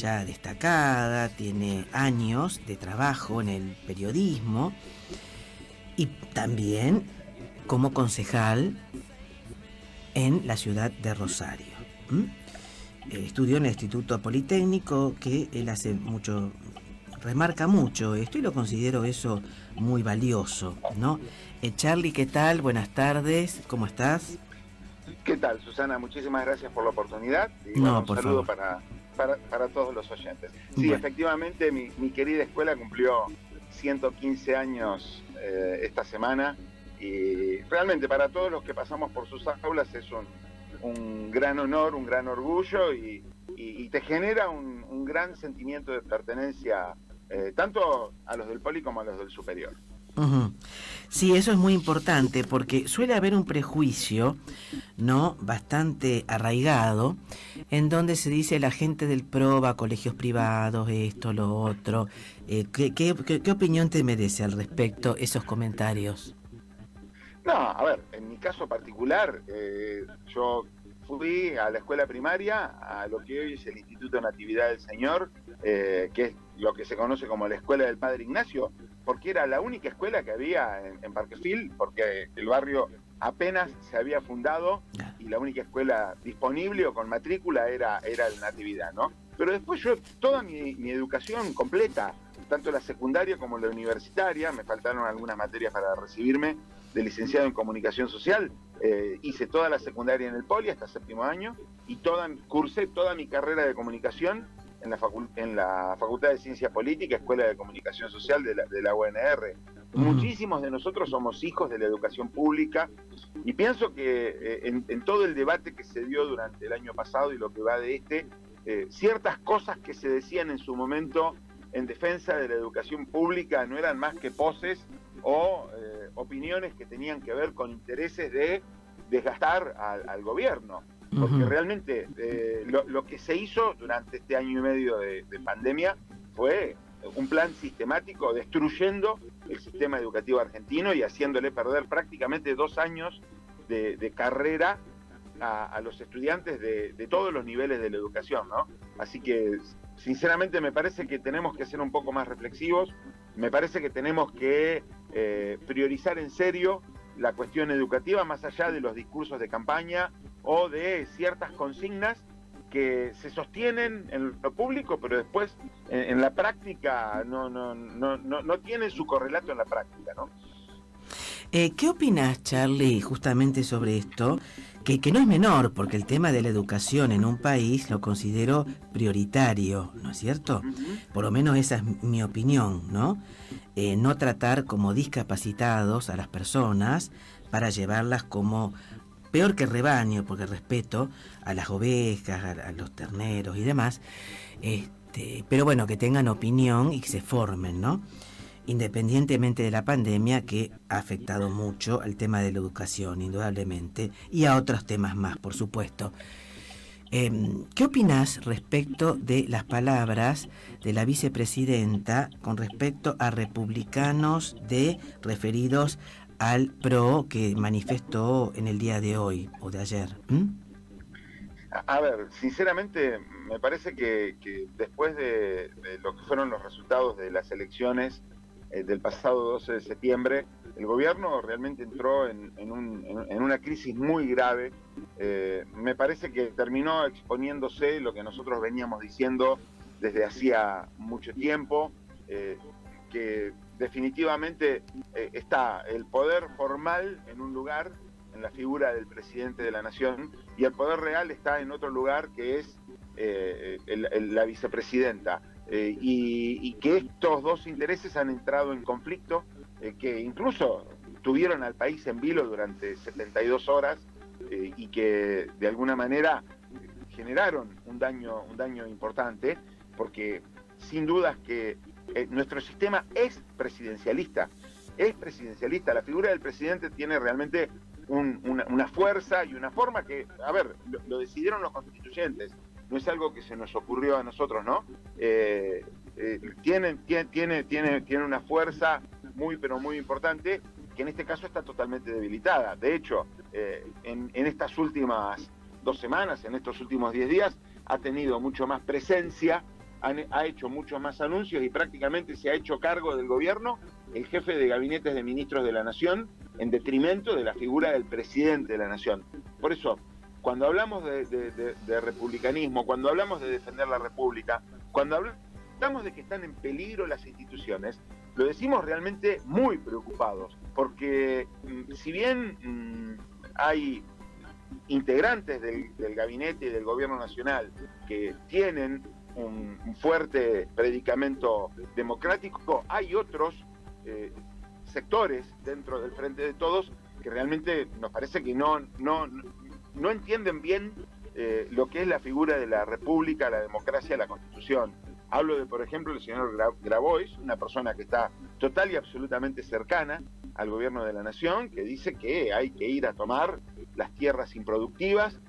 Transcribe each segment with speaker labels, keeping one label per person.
Speaker 1: ya destacada, tiene años de trabajo en el periodismo y también como concejal en la ciudad de Rosario. Estudió en el Instituto Politécnico, que él hace mucho, remarca mucho esto y lo considero eso muy valioso, ¿no? Charly, ¿qué tal? Buenas tardes, ¿cómo estás?
Speaker 2: ¿Qué tal, Susana? Muchísimas gracias por la oportunidad y bueno,
Speaker 1: No,
Speaker 2: un
Speaker 1: por
Speaker 2: saludo
Speaker 1: favor.
Speaker 2: para todos los oyentes. Sí,
Speaker 1: Bueno.
Speaker 2: efectivamente, mi querida escuela cumplió 115 años esta semana y realmente para todos los que pasamos por sus aulas es un gran honor, un gran orgullo y te genera un gran sentimiento de pertenencia tanto a los del Poli como a los del superior.
Speaker 1: Uh-huh. Sí, eso es muy importante porque suele haber un prejuicio, ¿no?, bastante arraigado, en donde se dice la gente del PRO va a colegios privados, esto, lo otro. ¿Qué opinión te merece al respecto esos comentarios?
Speaker 2: No, a ver, en mi caso particular, yo fui a la escuela primaria, a lo que hoy es el Instituto Natividad del Señor, que es lo que se conoce como la Escuela del Padre Ignacio, porque era la única escuela que había en Parquefield, porque el barrio apenas se había fundado y la única escuela disponible o con matrícula era el Natividad, ¿no? Pero después yo, toda mi educación completa, tanto la secundaria como la universitaria, me faltaron algunas materias para recibirme, de licenciado en comunicación social, hice toda la secundaria en el Poli hasta séptimo año y cursé toda mi carrera de comunicación en la Facultad de Ciencia Política, Escuela de Comunicación Social de la UNR. Muchísimos de nosotros somos hijos de la educación pública y pienso que en todo el debate que se dio durante el año pasado y lo que va de ciertas cosas que se decían en su momento en defensa de la educación pública no eran más que poses o opiniones que tenían que ver con intereses de desgastar al gobierno. Porque realmente lo que se hizo durante este año y medio de pandemia fue un plan sistemático destruyendo el sistema educativo argentino y haciéndole perder prácticamente 2 años de carrera a los estudiantes de todos los niveles de la educación, ¿no? Así que, sinceramente, me parece que tenemos que ser un poco más reflexivos, me parece que tenemos que priorizar en serio la cuestión educativa más allá de los discursos de campaña o de ciertas consignas que se sostienen en lo público, pero después en la práctica no tienen su correlato en la práctica, ¿no?
Speaker 1: ¿Qué opinás, Charly, justamente sobre esto? Que no es menor, porque el tema de la educación en un país lo considero prioritario, ¿no es cierto? Por lo menos esa es mi opinión, ¿no? No tratar como discapacitados a las personas para llevarlas como, peor que rebaño, porque respeto a las ovejas, a los terneros y demás, pero bueno, que tengan opinión y que se formen, ¿no? Independientemente de la pandemia, que ha afectado mucho al tema de la educación, indudablemente, y a otros temas más, por supuesto. ¿Qué opinás respecto de las palabras de la vicepresidenta con respecto a republicanos referidos al PRO que manifestó en el día de hoy o de ayer?
Speaker 2: A ver, sinceramente, me parece que después de lo que fueron los resultados de las elecciones del pasado 12 de septiembre, el gobierno realmente entró en una crisis muy grave. Me parece que terminó exponiéndose lo que nosotros veníamos diciendo desde hacía mucho tiempo, que definitivamente está el poder formal en un lugar, en la figura del presidente de la nación, y el poder real está en otro lugar, que es la vicepresidenta. Y que estos dos intereses han entrado en conflicto, que incluso tuvieron al país en vilo durante 72 horas y que de alguna manera generaron un daño importante, porque sin dudas que nuestro sistema es presidencialista, la figura del presidente tiene realmente una fuerza y una forma que, a ver, lo decidieron los constituyentes, no es algo que se nos ocurrió a nosotros, ¿no? Tiene una fuerza muy, pero muy importante, que en este caso está totalmente debilitada. De hecho, en estas últimas 2 semanas, en estos últimos 10 días, ha tenido mucho más presencia ha hecho muchos más anuncios y prácticamente se ha hecho cargo del gobierno el jefe de gabinetes de ministros de la Nación, en detrimento de la figura del presidente de la Nación. Por eso, cuando hablamos de republicanismo, cuando hablamos de defender la República, cuando hablamos de que están en peligro las instituciones, lo decimos realmente muy preocupados, porque si bien hay integrantes del gabinete y del gobierno nacional que tienen un fuerte predicamento democrático, hay otros sectores dentro del Frente de Todos que realmente nos parece que no entienden bien lo que es la figura de la República, la democracia, la Constitución. Hablo de, por ejemplo, el señor Grabois, una persona que está total y absolutamente cercana al gobierno de la Nación, que dice que hay que ir a tomar las tierras improductivas,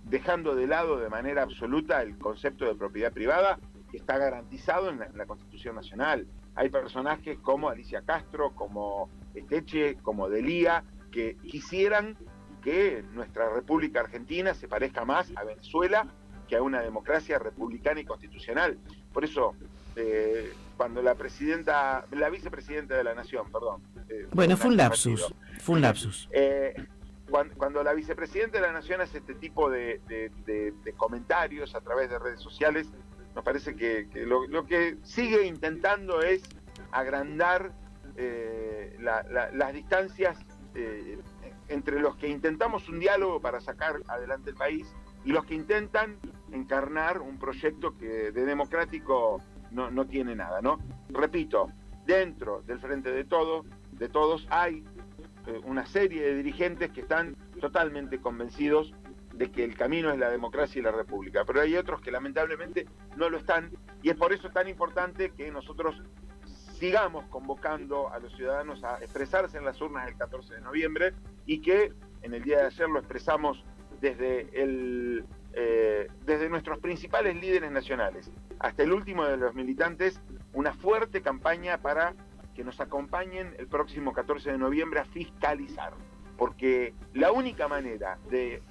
Speaker 2: dejando de lado de manera absoluta el concepto de propiedad privada que está garantizado en la Constitución Nacional. Hay personajes como Alicia Castro, como Esteche, como Delía, que quisieran que nuestra República Argentina se parezca más a Venezuela que a una democracia republicana y constitucional. Por eso, cuando la vicepresidenta de la Nación,
Speaker 1: bueno, fue un lapsus.
Speaker 2: Cuando la vicepresidenta de la Nación hace este tipo de comentarios a través de redes sociales, nos parece que lo que sigue intentando es agrandar las distancias entre los que intentamos un diálogo para sacar adelante el país y los que intentan encarnar un proyecto que de democrático no tiene nada, ¿no? Repito, dentro del Frente de Todos hay una serie de dirigentes que están totalmente convencidos de que el camino es la democracia y la república, pero hay otros que lamentablemente no lo están, y es por eso tan importante que nosotros sigamos convocando a los ciudadanos a expresarse en las urnas el 14 de noviembre y que en el día de ayer lo expresamos desde nuestros principales líderes nacionales hasta el último de los militantes, una fuerte campaña para que nos acompañen el próximo 14 de noviembre a fiscalizar, porque la única manera de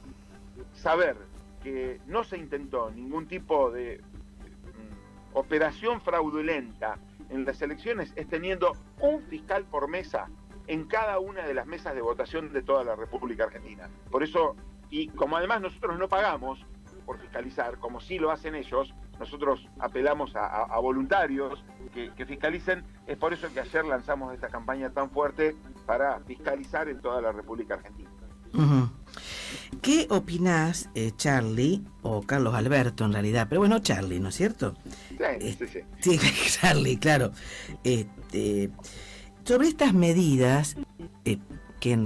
Speaker 2: saber que no se intentó ningún tipo de operación fraudulenta en las elecciones es teniendo un fiscal por mesa en cada una de las mesas de votación de toda la República Argentina. Por eso, y como además nosotros no pagamos por fiscalizar, como sí lo hacen ellos, nosotros apelamos a voluntarios que fiscalicen. Es por eso que ayer lanzamos esta campaña tan fuerte para fiscalizar en toda la República Argentina.
Speaker 1: Uh-huh. ¿Qué opinás, Charlie, o Carlos Alberto en realidad, pero bueno, Charlie, ¿no es cierto?
Speaker 2: Sí.
Speaker 1: Sí, Charlie, claro. Sobre estas medidas que,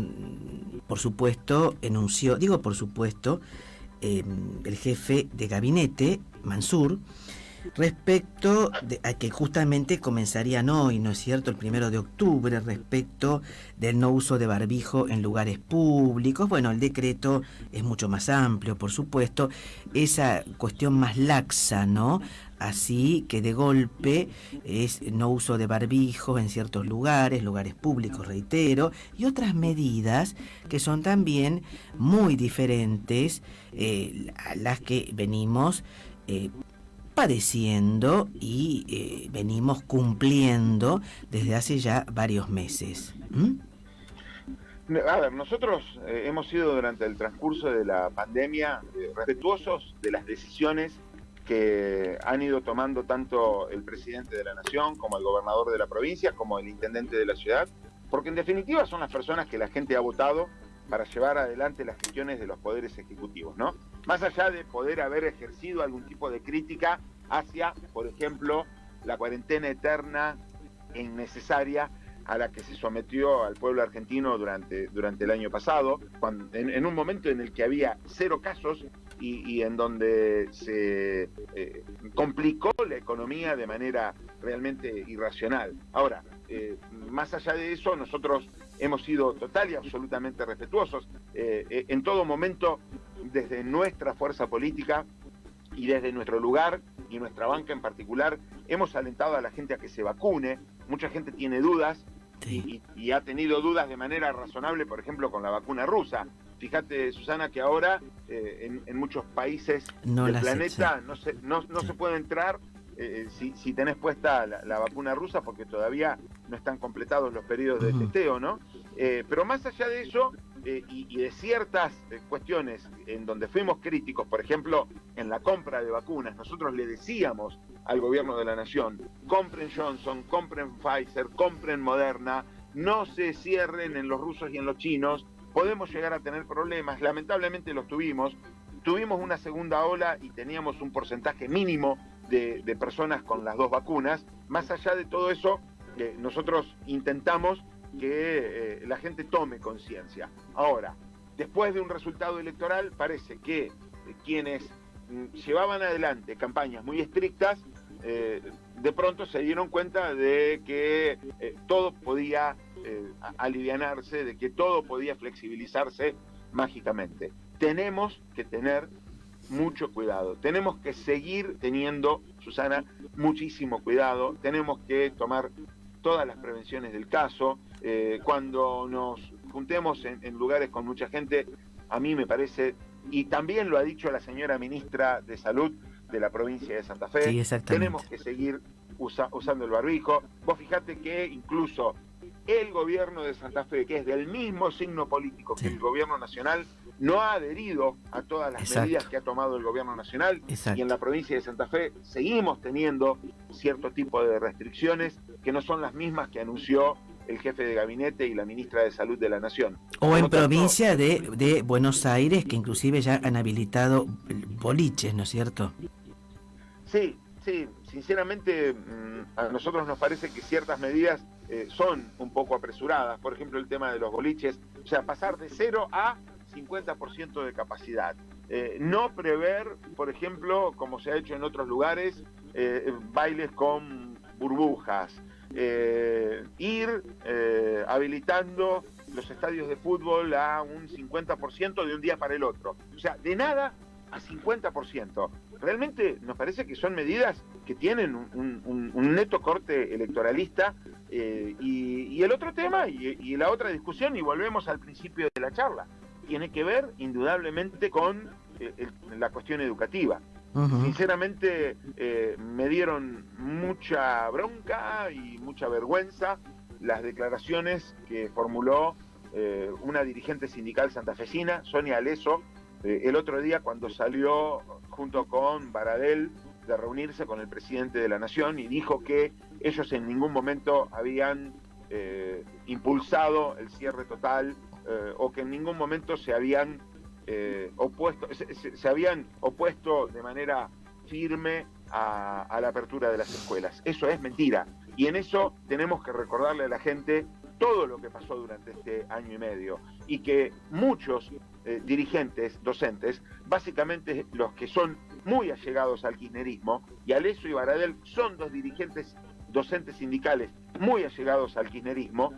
Speaker 1: por supuesto, enunció, digo por supuesto, el jefe de gabinete, Mansur, respecto a que justamente comenzarían hoy, ¿no es cierto?, el 1 de octubre, respecto del no uso de barbijo en lugares públicos. Bueno, el decreto es mucho más amplio, por supuesto, esa cuestión más laxa, ¿no? Así que de golpe es no uso de barbijo en ciertos lugares públicos, reitero, y otras medidas que son también muy diferentes a las que venimos padeciendo y venimos cumpliendo desde hace ya varios meses.
Speaker 2: A ver, nosotros hemos sido durante el transcurso de la pandemia respetuosos de las decisiones que han ido tomando tanto el presidente de la Nación como el gobernador de la provincia como el intendente de la ciudad, porque en definitiva son las personas que la gente ha votado para llevar adelante las gestiones de los poderes ejecutivos, ¿no? Más allá de poder haber ejercido algún tipo de crítica hacia, por ejemplo, la cuarentena eterna e innecesaria a la que se sometió al pueblo argentino durante el año pasado, en un momento en el que había 0 casos y en donde se complicó la economía de manera realmente irracional. Ahora, más allá de eso, nosotros hemos sido total y absolutamente respetuosos. En todo momento, desde nuestra fuerza política y desde nuestro lugar y nuestra banca en particular, hemos alentado a la gente a que se vacune. Mucha gente tiene dudas y ha tenido dudas de manera razonable, por ejemplo, con la vacuna rusa. Fíjate, Susana, que ahora en muchos países del planeta no se puede entrar si tenés puesta la vacuna rusa, porque todavía no están completados los periodos de testeo, ¿no? Pero más allá de eso, y de ciertas cuestiones en donde fuimos críticos, por ejemplo, en la compra de vacunas, nosotros le decíamos al gobierno de la nación: compren Johnson, compren Pfizer, compren Moderna, no se cierren en los rusos y en los chinos, podemos llegar a tener problemas. Lamentablemente los tuvimos una segunda ola y teníamos un porcentaje mínimo de personas con las dos vacunas. Más allá de todo eso, nosotros intentamos que la gente tome conciencia. Ahora, después de un resultado electoral, parece que quienes llevaban adelante campañas muy estrictas, de pronto se dieron cuenta de que todo podía alivianarse, de que todo podía flexibilizarse mágicamente. Tenemos que tener mucho cuidado, tenemos que seguir teniendo, Susana, muchísimo cuidado, tenemos que tomar todas las prevenciones del caso. Cuando nos juntemos en lugares con mucha gente, a mí me parece, y también lo ha dicho la señora ministra de Salud de la provincia de Santa Fe,
Speaker 1: sí,
Speaker 2: tenemos que seguir usando el barbijo. Vos fijate que incluso el gobierno de Santa Fe, que es del mismo signo político que el gobierno nacional, no ha adherido a todas las medidas que ha tomado el gobierno nacional. Y en la provincia de Santa Fe seguimos teniendo cierto tipo de restricciones que no son las mismas que anunció el jefe de gabinete y la ministra de Salud de la Nación.
Speaker 1: O en provincia de Buenos Aires, que inclusive ya han habilitado boliches, ¿no es cierto?
Speaker 2: Sí, sinceramente a nosotros nos parece que ciertas medidas son un poco apresuradas. Por ejemplo, el tema de los boliches, o sea, pasar de 0 a 50% de capacidad. No prever, por ejemplo, como se ha hecho en otros lugares, bailes con burbujas. Ir habilitando los estadios de fútbol a un 50% de un día para el otro. O sea, de nada a 50%. Realmente nos parece que son medidas que tienen un neto corte electoralista. Y el otro tema y la otra discusión, y volvemos al principio de la charla, tiene que ver indudablemente con la cuestión educativa. Sinceramente me dieron mucha bronca y mucha vergüenza las declaraciones que formuló una dirigente sindical santafesina, Sonia Aleso, el otro día cuando salió junto con Baradel de reunirse con el presidente de la Nación, y dijo que ellos en ningún momento habían impulsado el cierre total o que en ningún momento se habían opuesto de manera firme a la apertura de las escuelas. Eso es mentira, y en eso tenemos que recordarle a la gente todo lo que pasó durante este año y medio, y que muchos dirigentes docentes, básicamente los que son muy allegados al kirchnerismo, y Aleso y Baradel son dos dirigentes docentes sindicales muy allegados al kirchnerismo,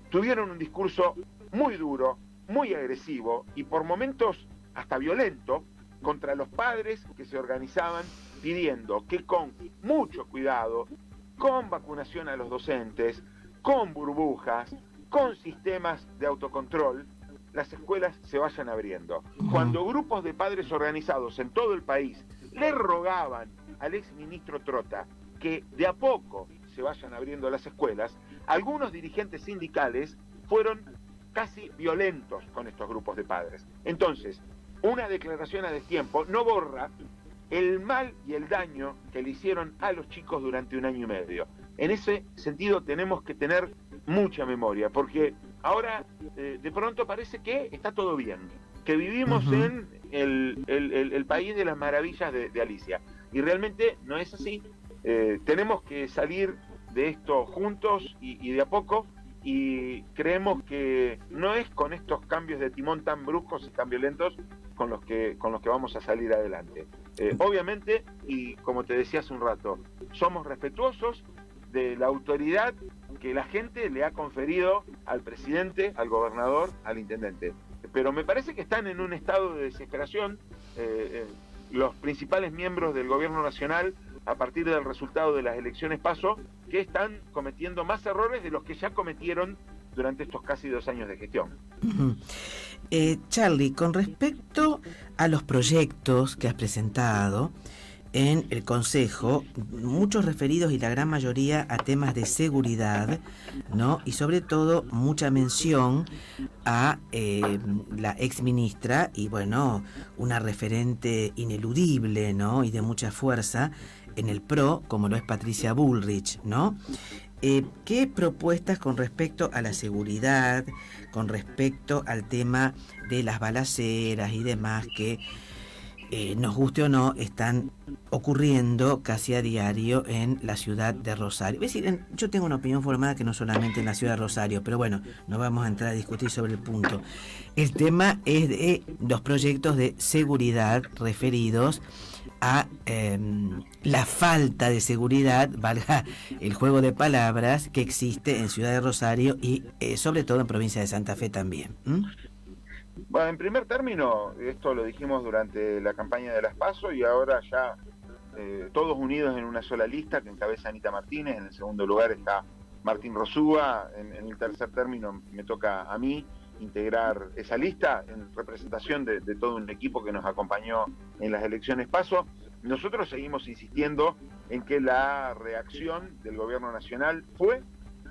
Speaker 2: tuvieron un discurso muy duro, muy agresivo y por momentos hasta violento contra los padres que se organizaban pidiendo que con mucho cuidado, con vacunación a los docentes, con burbujas, con sistemas de autocontrol, las escuelas se vayan abriendo. Cuando grupos de padres organizados en todo el país le rogaban al exministro Trota que de a poco se vayan abriendo las escuelas, algunos dirigentes sindicales fueron casi violentos con estos grupos de padres. Entonces, una declaración a destiempo no borra el mal y el daño que le hicieron a los chicos durante un año y medio. En ese sentido tenemos que tener mucha memoria, porque ahora de pronto parece que está todo bien, que vivimos en el país de las maravillas de Alicia, y realmente no es así. Tenemos que salir de esto juntos y de a poco, y creemos que no es con estos cambios de timón tan bruscos y tan violentos con los que vamos a salir adelante. Obviamente, y como te decía hace un rato, somos respetuosos de la autoridad que la gente le ha conferido al presidente, al gobernador, al intendente. Pero me parece que están en un estado de desesperación los principales miembros del gobierno nacional a partir del resultado de las elecciones PASO, que están cometiendo más errores de los que ya cometieron durante estos casi 2 años de gestión.
Speaker 1: Charlie, con respecto a los proyectos que has presentado, en el Consejo, muchos referidos y la gran mayoría a temas de seguridad, ¿no? Y sobre todo mucha mención a la exministra y bueno, una referente ineludible, ¿no? Y de mucha fuerza en el PRO, como lo es Patricia Bullrich, ¿no? ¿Qué propuestas con respecto a la seguridad, con respecto al tema de las balaceras y demás que nos guste o no, están ocurriendo casi a diario en la ciudad de Rosario? Es decir, yo tengo una opinión formada que no solamente en la ciudad de Rosario, pero bueno, no vamos a entrar a discutir sobre el punto. El tema es de los proyectos de seguridad referidos a la falta de seguridad, valga el juego de palabras, que existe en Ciudad de Rosario y sobre todo en provincia de Santa Fe también.
Speaker 2: Bueno, en primer término, esto lo dijimos durante la campaña de las PASO y ahora ya todos unidos en una sola lista que encabeza Anita Martínez. En el segundo lugar está Martín Rosúa. En el tercer término me toca a mí integrar esa lista en representación de todo un equipo que nos acompañó en las elecciones PASO. Nosotros seguimos insistiendo en que la reacción del gobierno nacional fue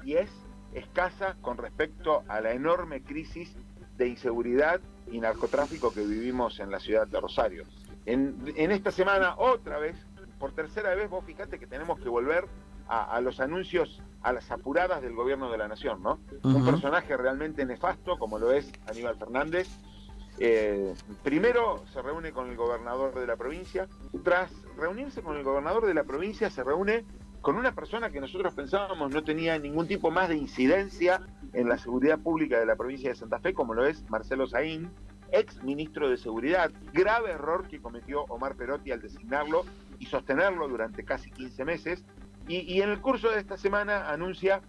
Speaker 2: y es escasa con respecto a la enorme crisis de inseguridad y narcotráfico que vivimos en la ciudad de Rosario. En esta semana, otra vez, por tercera vez, vos fijate que tenemos que volver a los anuncios, a las apuradas del gobierno de la nación, ¿no? Un personaje realmente nefasto, como lo es Aníbal Fernández. Primero se reúne con el gobernador de la provincia. Tras reunirse con el gobernador de la provincia, se reúne con una persona que nosotros pensábamos no tenía ningún tipo más de incidencia en la seguridad pública de la provincia de Santa Fe, como lo es Marcelo Saín, ex ministro de Seguridad. Grave error que cometió Omar Perotti al designarlo y sostenerlo durante casi 15 meses. Y en el curso de esta semana anuncia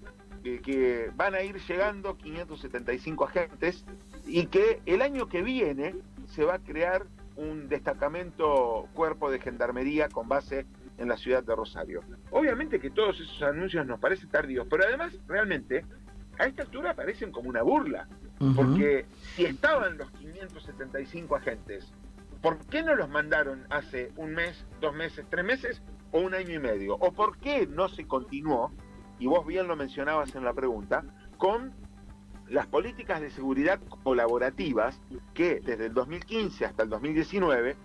Speaker 2: que van a ir llegando 575 agentes y que el año que viene se va a crear un destacamento cuerpo de gendarmería con base en la ciudad de Rosario. Obviamente que todos esos anuncios nos parecen tardíos, pero además realmente a esta altura parecen como una burla, porque si estaban los 575 agentes, ¿por qué no los mandaron hace un mes, 2 meses, 3 meses o un año y medio? ¿O por qué no se continuó, y vos bien lo mencionabas en la pregunta, con las políticas de seguridad colaborativas que desde el 2015 hasta el 2019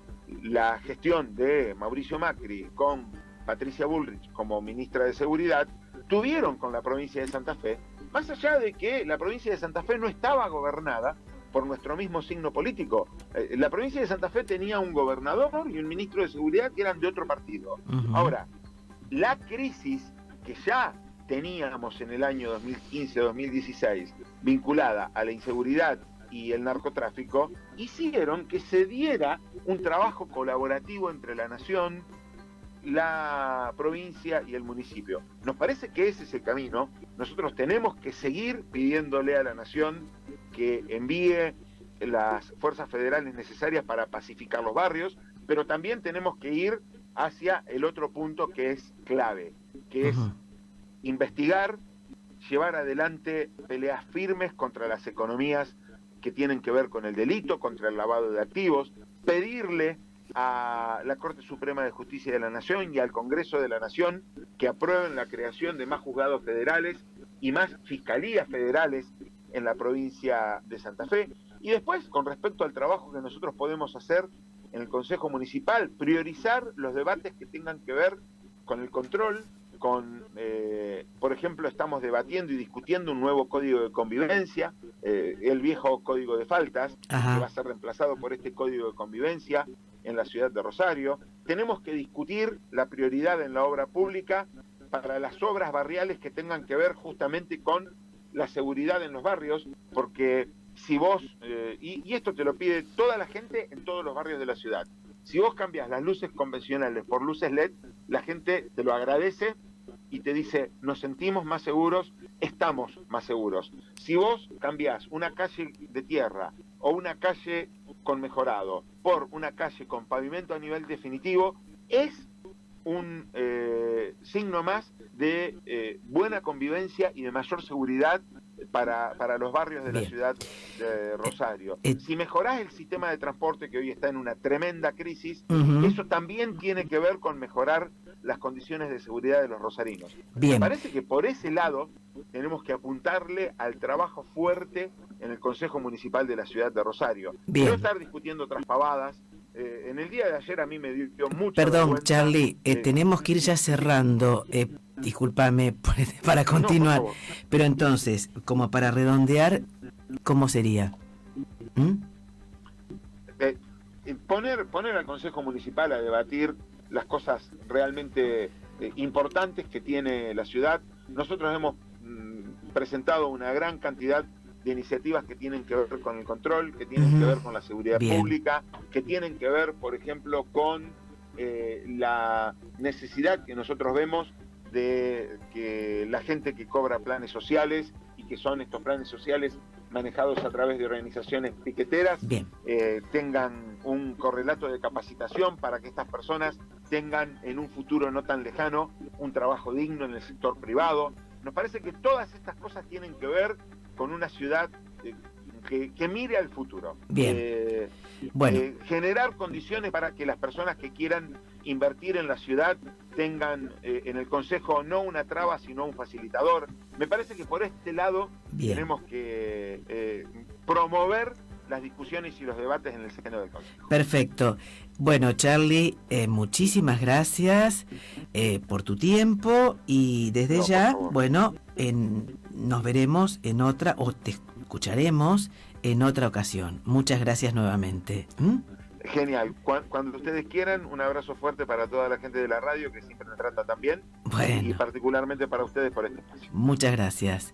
Speaker 2: la gestión de Mauricio Macri con Patricia Bullrich como ministra de Seguridad tuvieron con la provincia de Santa Fe, más allá de que la provincia de Santa Fe no estaba gobernada por nuestro mismo signo político? La provincia de Santa Fe tenía un gobernador y un ministro de Seguridad que eran de otro partido. Ahora, la crisis que ya teníamos en el año 2015-2016 vinculada a la inseguridad y el narcotráfico, hicieron que se diera un trabajo colaborativo entre la nación, la provincia y el municipio. Nos parece que ese es el camino. Nosotros tenemos que seguir pidiéndole a la nación que envíe las fuerzas federales necesarias para pacificar los barrios, pero también tenemos que ir hacia el otro punto que es clave, que es investigar, llevar adelante peleas firmes contra las economías que tienen que ver con el delito, contra el lavado de activos, pedirle a la Corte Suprema de Justicia de la Nación y al Congreso de la Nación que aprueben la creación de más juzgados federales y más fiscalías federales en la provincia de Santa Fe. Y después, con respecto al trabajo que nosotros podemos hacer en el Consejo Municipal, priorizar los debates que tengan que ver con el control, por ejemplo, estamos debatiendo y discutiendo un nuevo código de convivencia, el viejo código de faltas, que va a ser reemplazado por este código de convivencia en la ciudad de Rosario. Tenemos que discutir la prioridad en la obra pública para las obras barriales que tengan que ver justamente con la seguridad en los barrios, porque si vos, y esto te lo pide toda la gente en todos los barrios de la ciudad, si vos cambias las luces convencionales por luces LED, la gente te lo agradece y te dice, nos sentimos más seguros, estamos más seguros. Si vos cambiás una calle de tierra o una calle con mejorado por una calle con pavimento a nivel definitivo, es un signo más de buena convivencia y de mayor seguridad para los barrios de la
Speaker 1: Bien.
Speaker 2: ciudad de Rosario.
Speaker 1: Eh,
Speaker 2: Si mejorás el sistema de transporte, que hoy está en una tremenda crisis,
Speaker 1: Ujú.
Speaker 2: eso también tiene que ver con mejorar las condiciones de seguridad de los rosarinos.
Speaker 1: Bien.
Speaker 2: Me parece que por ese lado tenemos que apuntarle al trabajo fuerte en el Consejo Municipal de la ciudad de Rosario.
Speaker 1: Bien.
Speaker 2: No estar discutiendo otras pavadas. En el día de ayer a mí me dio mucha
Speaker 1: Perdón,
Speaker 2: vergüenza.
Speaker 1: Charlie, tenemos que ir ya cerrando. Discúlpame para continuar.
Speaker 2: No, por favor.
Speaker 1: Pero entonces, como para redondear, ¿cómo sería? ¿Mm?
Speaker 2: Poner al Consejo Municipal a debatir las cosas realmente importantes que tiene la ciudad. Nosotros hemos presentado una gran cantidad de iniciativas que tienen que ver con el control, que tienen que ver con la seguridad
Speaker 1: Bien.
Speaker 2: pública, que tienen que ver, por ejemplo, con la necesidad que nosotros vemos de que la gente que cobra planes sociales y que son estos planes sociales manejados a través de organizaciones piqueteras,
Speaker 1: Bien.
Speaker 2: tengan un correlato de capacitación para que estas personas tengan en un futuro no tan lejano un trabajo digno en el sector privado. Nos parece que todas estas cosas tienen que ver con una ciudad que mire al futuro.
Speaker 1: Bien. Bueno.
Speaker 2: Generar condiciones para que las personas que quieran invertir en la ciudad tengan en el Consejo no una traba, sino un facilitador. Me parece que por este lado
Speaker 1: Bien.
Speaker 2: tenemos que promover las discusiones y los debates en el seno del Consejo.
Speaker 1: Perfecto. Bueno, Charlie, muchísimas gracias por tu tiempo y desde
Speaker 2: No,
Speaker 1: ya,
Speaker 2: por favor.
Speaker 1: bueno, nos veremos en otra, o te escucharemos en otra ocasión. Muchas gracias nuevamente. ¿Mm?
Speaker 2: Genial. Cuando ustedes quieran, un abrazo fuerte para toda la gente de la radio que siempre me trata tan bien, y
Speaker 1: Bueno,
Speaker 2: particularmente para ustedes por este espacio.
Speaker 1: muchas gracias.